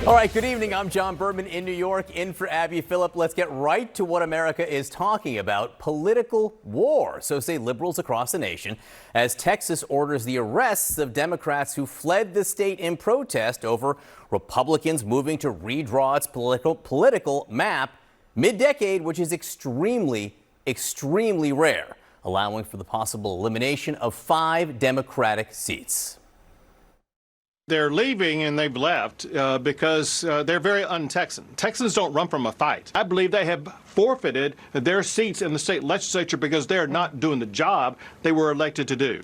All right, good evening. I'm John Berman in New York, in for Abby Phillip. Let's get right to what America is talking about, political war. So say liberals across the nation, as Texas orders the arrests of Democrats who fled the state in protest over Republicans moving to redraw its political map mid-decade, which is extremely rare, allowing for the possible elimination of 5 Democratic seats. They're leaving and they've left because they're very un-Texan. Texans don't run from a fight. I believe they have forfeited their seats in the state legislature because they're not doing the job they were elected to do.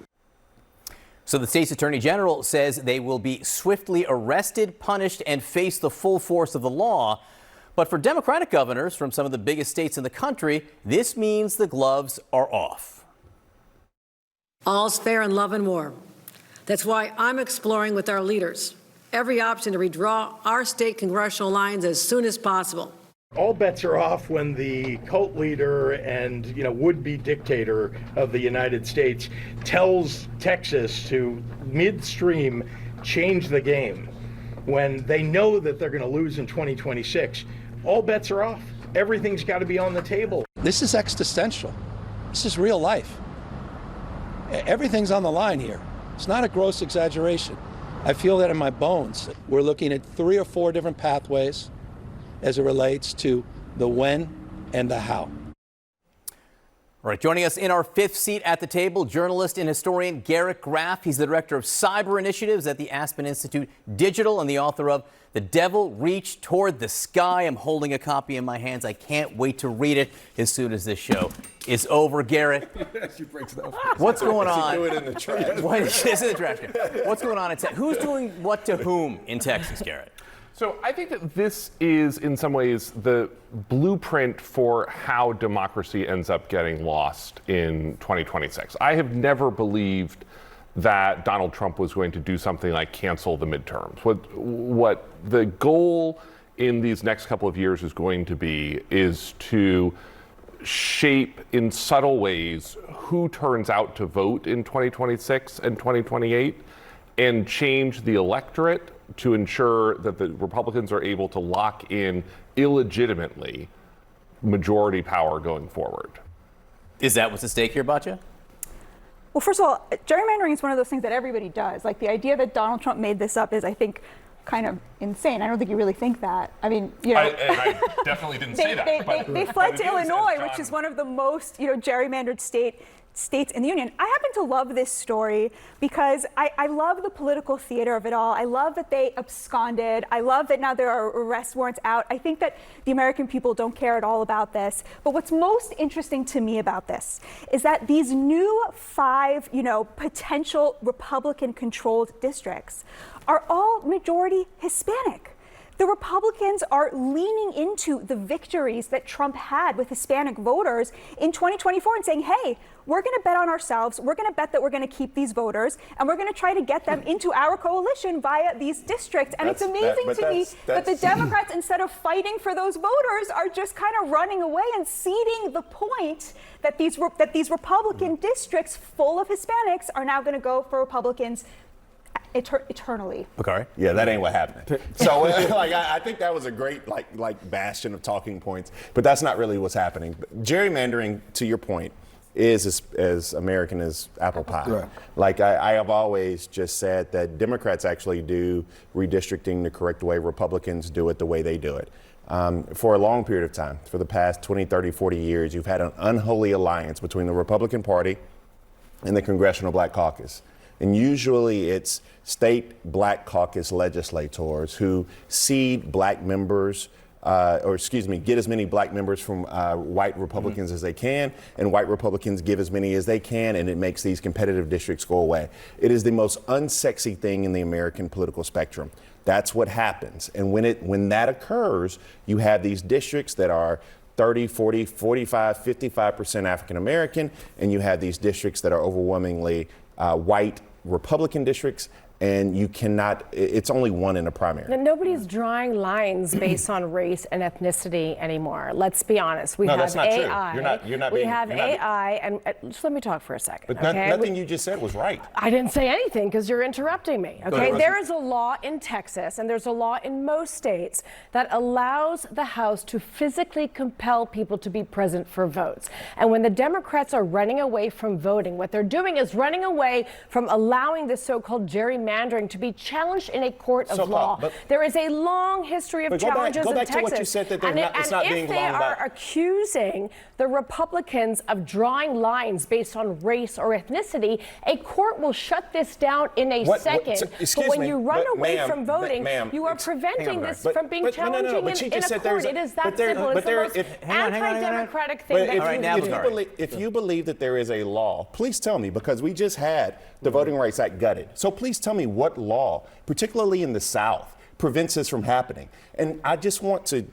So the state's attorney general says they will be swiftly arrested, punished, and face the full force of the law. But for Democratic governors from some of the biggest states in the country, this means the gloves are off. All's fair in love and war. That's why I'm exploring with our leaders every option to redraw our state congressional lines as soon as possible. All bets are off when the cult leader and, would-be dictator of the United States tells Texas to midstream change the game when they know that they're going to lose in 2026. All bets are off. Everything's got to be on the table. This is existential. This is real life. Everything's on the line here. It's not a gross exaggeration. I feel that in my bones. We're looking at 3 or 4 different pathways as it relates to the when and the how. All right, joining us in our 5th seat at the table, journalist and historian Garrett Graff. He's the director of cyber initiatives at the Aspen Institute Digital and the author of The Devil Reached Toward the Sky. I'm holding a copy in my hands. I can't wait to read it as soon as this show is over. Garrett, what's going on? Do it in the trash. It's in the trash can. What's going on in Texas? Who's doing what to whom in Texas, Garrett? So I think that this is, in some ways, the blueprint for how democracy ends up getting lost in 2026. I have never believed that Donald Trump was going to do something like cancel the midterms. What the goal in these next couple of years is going to be is to shape in subtle ways who turns out to vote in 2026 and 2028 and change the electorate to ensure that the Republicans are able to lock in illegitimately majority power going forward. Is that what's at stake here, Batya? Well, first of all, gerrymandering is one of those things that everybody does. Like, the idea that Donald Trump made this up is, I think, kind of insane. I don't think you really think that. I mean, I definitely didn't say that. They fled to Illinois, which is one of the most, gerrymandered states in the union. I happen to love this story because I love the political theater of it all. I love that they absconded. I love that now there are arrest warrants out. I think that the American people don't care at all about this. But what's most interesting to me about this is that these new 5, potential Republican-controlled districts are all majority Hispanic. The Republicans are leaning into the victories that Trump had with Hispanic voters in 2024 and saying, hey, we're going to bet on ourselves. We're going to bet that we're going to keep these voters, and we're going to try to get them into our coalition via these districts. And it's amazing to me that the Democrats, instead of fighting for those voters, are just kind of running away and ceding the point that these Republican districts full of Hispanics are now going to go for Republicans eternally. Okay. Yeah, that ain't what happened. So, I think that was a great, bastion of talking points, but that's not really what's happening. Gerrymandering, to your point, is as American as apple pie. Right. I have always just said that Democrats actually do redistricting the correct way. Republicans do it the way they do it. For a long period of time, for the past 20, 30, 40 years, you've had an unholy alliance between the Republican Party and the Congressional Black Caucus. And usually it's state Black caucus legislators who seed Black members, get as many Black members from white Republicans as they can, and white Republicans give as many as they can, and it makes these competitive districts go away. It is the most unsexy thing in the American political spectrum. That's what happens. And when that occurs, you have these districts that are 30, 40, 45, 55% African American, and you have these districts that are overwhelmingly white Republican districts, and you cannot, it's only one in a primary. Now, nobody's drawing lines based on race and ethnicity anymore. Let's be honest. We No, have that's not true. AI. You're not we being- have you're not being- AI, and just let me talk for a second. But okay? nothing you just said was right. I didn't say anything because you're interrupting me. Okay, there is a law in Texas and there's a law in most states that allows the House to physically compel people to be present for votes. And when the Democrats are running away from voting, what they're doing is running away from allowing this so-called gerrymandering to be challenged in a court of law. There is a long history of challenges go back in Texas. to what you said, that it's not being if they long are back. accusing the Republicans of drawing lines based on race or ethnicity, a court will shut this down in a second. But when you run away from voting, you are preventing this from being challenging in a court. It is that simple. It's the most anti-democratic thing that you can do. If you believe that there is a law, please tell me, because we just had the Voting Rights Act gutted. So please tell me what law, particularly in the South, prevents this from happening. And I just want to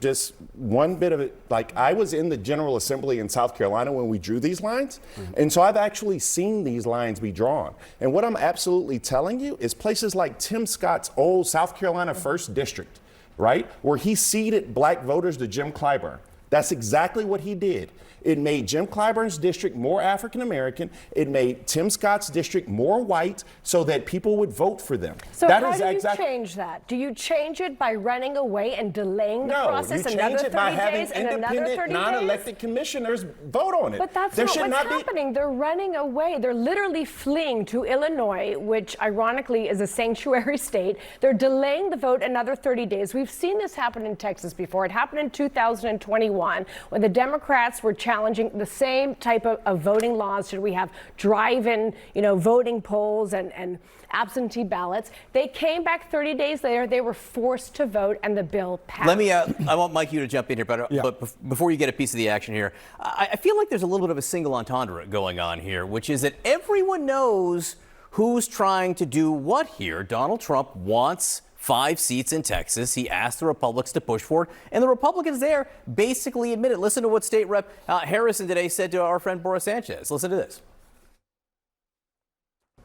one bit of it, like I was in the General Assembly in South Carolina when we drew these lines. And so I've actually seen these lines be drawn. And what I'm absolutely telling you is places like Tim Scott's old South Carolina 1st District, right? Where he ceded black voters to Jim Clyburn. That's exactly what he did. It made Jim Clyburn's district more African American. It made Tim Scott's district more white so that people would vote for them. So how do you change that? Do you change it by running away and delaying the process another 30 days? No, you change it by having independent, non-elected commissioners vote on it. But that's not what's happening. They're running away. They're literally fleeing to Illinois, which ironically is a sanctuary state. They're delaying the vote another 30 days. We've seen this happen in Texas before. It happened in 2021 when the Democrats were challenging the same type of voting laws. Should we have drive-in, voting polls and absentee ballots? They came back 30 days later. They were forced to vote, and the bill passed. Let me. I want Mike you to jump in here, but before you get a piece of the action here, I feel like there's a little bit of a single entendre going on here, which is that everyone knows who's trying to do what here. Donald Trump wants 5 seats in Texas. He asked the Republicans to push for it, and the Republicans there basically admitted. Listen to what State Rep Harrison today said to our friend Boris Sanchez. Listen to this.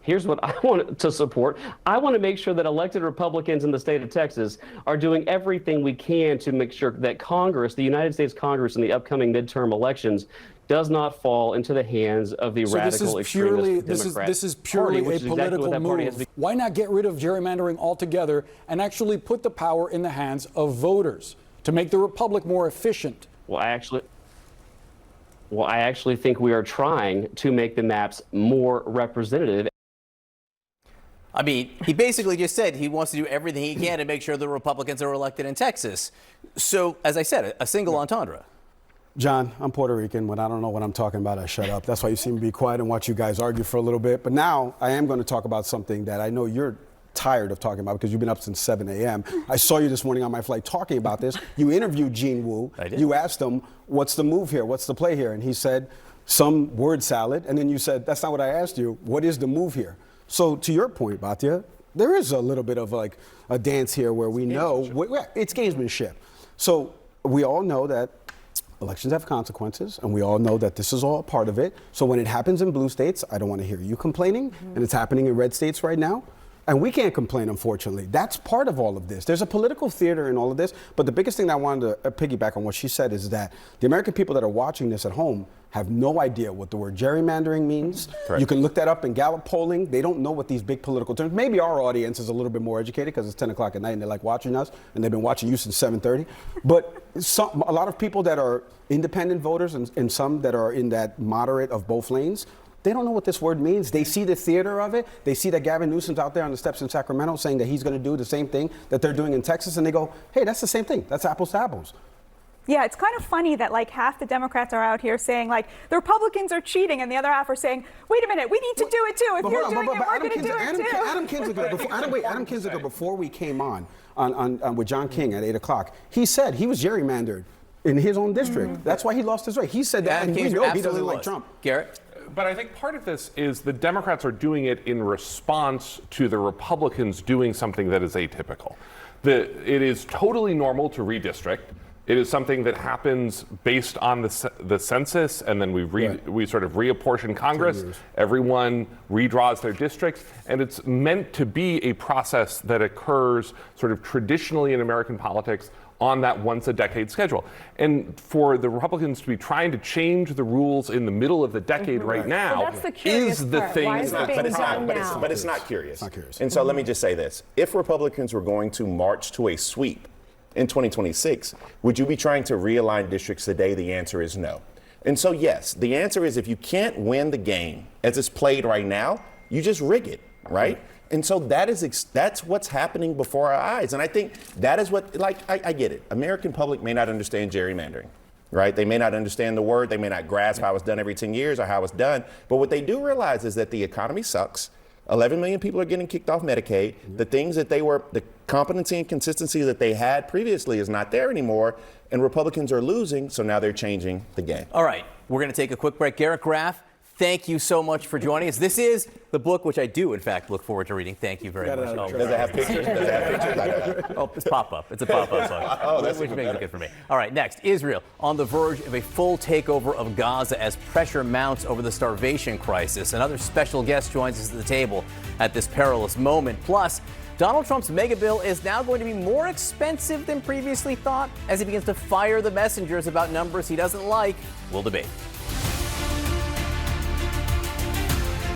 Here's what I want to support. I want to make sure that elected Republicans in the state of Texas are doing everything we can to make sure that Congress, the United States Congress, in the upcoming midterm elections, does not fall into the hands of the radical extremist Democrat This is purely Party, a political move. Why not get rid of gerrymandering altogether and actually put the power in the hands of voters to make the republic more efficient? Well, I actually think we are trying to make the maps more representative. I mean, he basically just said he wants to do everything he can to make sure the Republicans are elected in Texas. So, as I said, a single entendre. John, I'm Puerto Rican. When I don't know what I'm talking about, I shut up. That's why you see me be quiet and watch you guys argue for a little bit. But now I am going to talk about something that I know you're tired of talking about because you've been up since 7 a.m. I saw you this morning on my flight talking about this. You interviewed Gene Wu. I did. You asked him, what's the move here? What's the play here? And he said, some word salad. And then you said, that's not what I asked you. What is the move here? So to your point, Batya, there is a little bit of like a dance here where we know it's gamesmanship. So we all know that elections have consequences, and we all know that this is all a part of it. So when it happens in blue states, I don't want to hear you complaining, and it's happening in red states right now. And we can't complain, unfortunately. That's part of all of this. There's a political theater in all of this, but the biggest thing that I wanted to piggyback on what she said is that the American people that are watching this at home have no idea what the word gerrymandering means. Correct. You can look that up in Gallup polling. They don't know what these big political terms. Maybe our audience is a little bit more educated because it's 10 o'clock at night and they like watching us, and they've been watching you since 7:30. But a lot of people that are independent voters and some that are in that moderate of both lanes, they don't know what this word means. They see the theater of it. They see that Gavin Newsom's out there on the steps in Sacramento saying that he's going to do the same thing that they're doing in Texas, and they go, hey, that's the same thing. That's apples to apples. Yeah, it's kind of funny that like half the Democrats are out here saying like the Republicans are cheating, and the other half are saying, wait a minute, we need to do it too. If you're doing it, we're going to do it too. Adam Kinzinger, before we came on with John King at 8 o'clock, he said he was gerrymandered in his own district. That's why he lost his race. He said that, and we know he doesn't like Trump. Garrett? But I think part of this is the Democrats are doing it in response to the Republicans doing something that is atypical. It is totally normal to redistrict. It is something that happens based on the census, and then we sort of reapportion Congress. Everyone redraws their districts, and it's meant to be a process that occurs sort of traditionally in American politics on that once-a-decade schedule. And for the Republicans to be trying to change the rules in the middle of the decade right now that's the curious is the part. thing. Why is it being done now? But it's not curious. And so let me just say this. If Republicans were going to march to a sweep in 2026, would you be trying to realign districts today? The answer is no. And so, yes, the answer is if you can't win the game as it's played right now, you just rig it, right? And so that's what's happening before our eyes. And I think that is what, I get it. American public may not understand gerrymandering, right? They may not understand the word. They may not grasp how it's done every 10 years or how it's done. But what they do realize is that the economy sucks. 11 million people are getting kicked off Medicaid. The things that the competency and consistency that they had previously is not there anymore. And Republicans are losing, so now they're changing the game. All right, we're going to take a quick break. Garrett Graff, thank you so much for joining us. This is the book which I do, in fact, look forward to reading. Thank you very much. Does it have pictures? Oh, it's pop-up. It's a pop-up book. Which makes it good for me. All right, next, Israel on the verge of a full takeover of Gaza as pressure mounts over the starvation crisis. Another special guest joins us at the table at this perilous moment. Plus, Donald Trump's mega bill is now going to be more expensive than previously thought as he begins to fire the messengers about numbers he doesn't like. We'll debate.